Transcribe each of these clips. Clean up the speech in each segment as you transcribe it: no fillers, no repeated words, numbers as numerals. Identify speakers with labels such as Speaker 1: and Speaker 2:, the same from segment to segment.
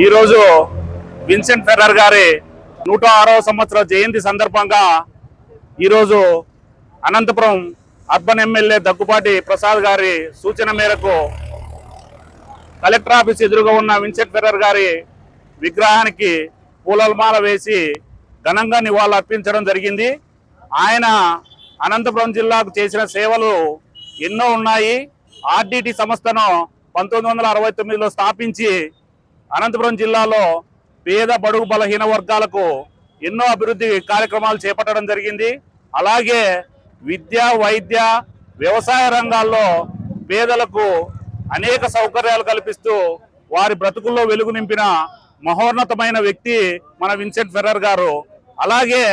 Speaker 1: ఈరోజు Vincent Ferrer గారి 106వ సంవత్సర జయంతి సందర్భంగా ఈరోజు అనంతపురం అర్బన్ ఎమ్మెల్యే దగ్గుపాటి ప్రసాద్ గారి సూచన మేరకు కలెక్టర్ ఆఫీస్ ఎదురుగా ఉన్న విన్సెంట్ ఫెర్రర్ గారి విగ్రహానికి పూలమాల వేసి ఘనంగా నివాళులు అర్పించడం జరిగింది. ఆయన అనంతపురం జిల్లాకు చేసిన సేవలు ఎన్నో ఉన్నాయి. ఆర్డిటి సంస్థను 1969లో స్థాపించి అనంతపురం జిల్లాలో పేద బడుగు బలహీన వర్గాలకు ఎన్నో అభివృద్ధి కార్యక్రమాలు చేపట్టడం జరిగింది. అలాగే విద్య, వైద్య, వ్యవసాయ రంగాల్లో పేదలకు అనేక సౌకర్యాలు కల్పిస్తూ వారి బ్రతుకుల్లో వెలుగు నింపిన మహోన్నతమైన వ్యక్తి మన విన్సెంట్ ఫెర్రర్ గారు. అలాగే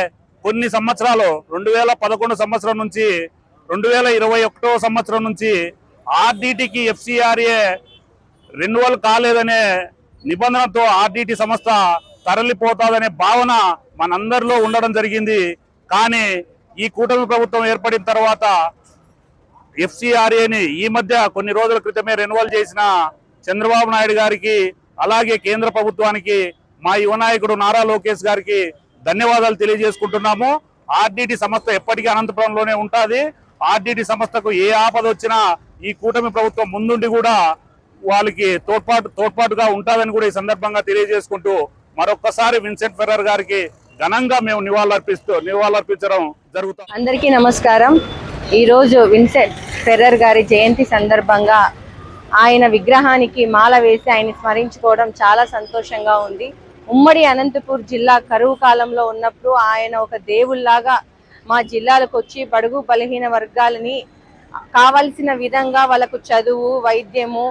Speaker 1: కొన్ని సంవత్సరాలు 2011 సంవత్సరం నుంచి 2021 సంవత్సరం నుంచి ఆర్డిటికి ఎఫ్సిఆర్ఏ రెన్యువల్ కాలేదనే నిబంధనతో ఆర్డిటి సంస్థ తరలిపోతాదనే భావన మనందరిలో ఉండడం జరిగింది. కానీ ఈ కూటమి ప్రభుత్వం ఏర్పడిన తర్వాత ఎఫ్సిఆర్ఏని ఈ మధ్య కొన్ని రోజుల క్రితమే రెన్యువల్ చేసిన చంద్రబాబు నాయుడు గారికి, అలాగే కేంద్ర ప్రభుత్వానికి, మా యువ నాయకుడు నారా లోకేష్ గారికి ధన్యవాదాలు తెలియజేసుకుంటున్నాము. ఆర్డిటి సంస్థ ఎప్పటికీ అనంతపురంలోనే ఉంటుంది. ఆర్డిటి సంస్థకు ఏ ఆపద వచ్చినా ఈ కూటమి ప్రభుత్వం ముందుండి కూడా వాళ్ళకి తోడ్పాటుగా ఉంటుందని కూడా ఈ సందర్భంగా తెలియజేసుకుంటూ మరొక్కసారి విన్సెంట్ ఫెర్రర్ గారికి ఘనంగా మేము నివాళులర్పించడం జరుగుతుంది.
Speaker 2: అందరికీ నమస్కారం. ఈరోజు విన్సెంట్ ఫెర్రర్ గారి జయంతి సందర్భంగా ఆయన విగ్రహానికి మాల వేసి ఆయన స్మరించుకోవడం చాలా సంతోషంగా ఉంది. ఉమ్మడి అనంతపూర్ జిల్లా కరువు కాలంలో ఉన్నప్పుడు ఆయన ఒక దేవుళ్లాగా మా జిల్లాలకు వచ్చి బడుగు బలహీన వర్గాలని కావలసిన విధంగా వాళ్ళకు చదువు, వైద్యము,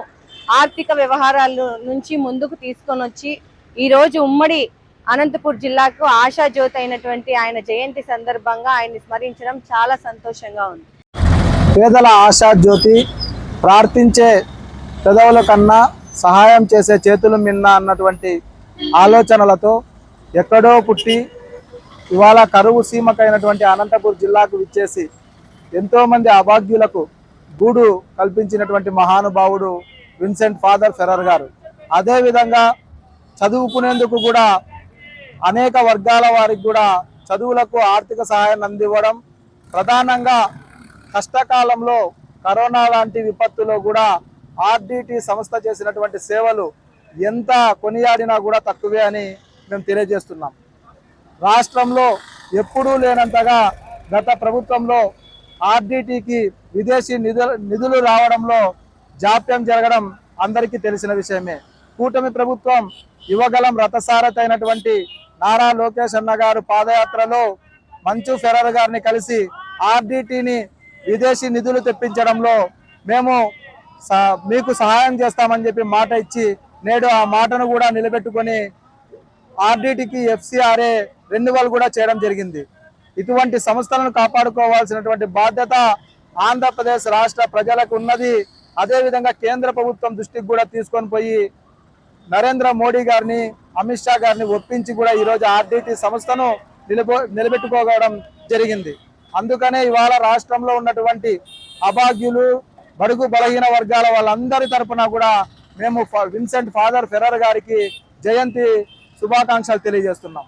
Speaker 2: ఆర్థిక వ్యవహారాల నుంచి ముందుకు తీసుకొని వచ్చి ఈరోజు ఉమ్మడి అనంతపూర్ జిల్లాకు ఆశాజ్యోతి అయినటువంటి ఆయన జయంతి సందర్భంగా ఆయన్ని స్మరించడం చాలా సంతోషంగా ఉంది.
Speaker 3: పేదల ఆశాజ్యోతి, ప్రార్థించే పెదవుల కన్నా సహాయం చేసే చేతులు మిన్న అన్నటువంటి ఆలోచనలతో ఎక్కడో పుట్టి ఇవాళ కరువు సీమకైనటువంటి అనంతపూర్ జిల్లాకు విచ్చేసి ఎంతోమంది అభాగ్యులకు గూడు కల్పించినటువంటి మహానుభావుడు విన్సెంట్ ఫాదర్ ఫెర్రర్ గారు. అదేవిధంగా చదువుకునేందుకు కూడా అనేక వర్గాల వారికి కూడా చదువులకు ఆర్థిక సహాయాన్ని అందివ్వడం, ప్రధానంగా కష్టకాలంలో కరోనా లాంటి విపత్తులో కూడా ఆర్డిటి సంస్థ చేసినటువంటి సేవలు ఎంత కొనియాడినా కూడా తక్కువే అని మేము తెలియజేస్తున్నాం. రాష్ట్రంలో ఎప్పుడూ లేనంతగా గత ప్రభుత్వంలో ఆర్డిటికి విదేశీ నిధులు రావడంలో జాప్యం జరగడం అందరికీ తెలిసిన విషయమే. కూటమి ప్రభుత్వం యువగలం రథసారథి అయినటువంటి నారా లోకేష్ అన్న గారు పాదయాత్రలో మంచు ఫెర్రర్ గారిని కలిసి ఆర్డిటిని విదేశీ నిధులు తెప్పించడంలో మేము మీకు సహాయం చేస్తామని చెప్పి మాట ఇచ్చి నేడు ఆ మాటను కూడా నిలబెట్టుకొని ఆర్డిటికి ఎఫ్సిఆర్ఏ రెన్యువల్ కూడా చేయడం జరిగింది. ఇటువంటి సంస్థలను కాపాడుకోవాల్సినటువంటి బాధ్యత ఆంధ్రప్రదేశ్ రాష్ట్ర ప్రజలకు ఉన్నది. అదేవిధంగా కేంద్ర ప్రభుత్వం దృష్టికి కూడా తీసుకొని పోయి నరేంద్ర మోడీ గారిని, అమిత్ షా గారిని ఒప్పించి కూడా ఈరోజు ఆర్డిటి సంస్థను నిలబెట్టుకోవడం జరిగింది. అందుకనే ఇవాళ రాష్ట్రంలో ఉన్నటువంటి అభాగ్యులు, బడుగు బలహీన వర్గాల వాళ్ళందరి తరఫున కూడా మేము విన్సెంట్ ఫాదర్ ఫెర్రర్ గారికి జయంతి శుభాకాంక్షలు తెలియజేస్తున్నాం.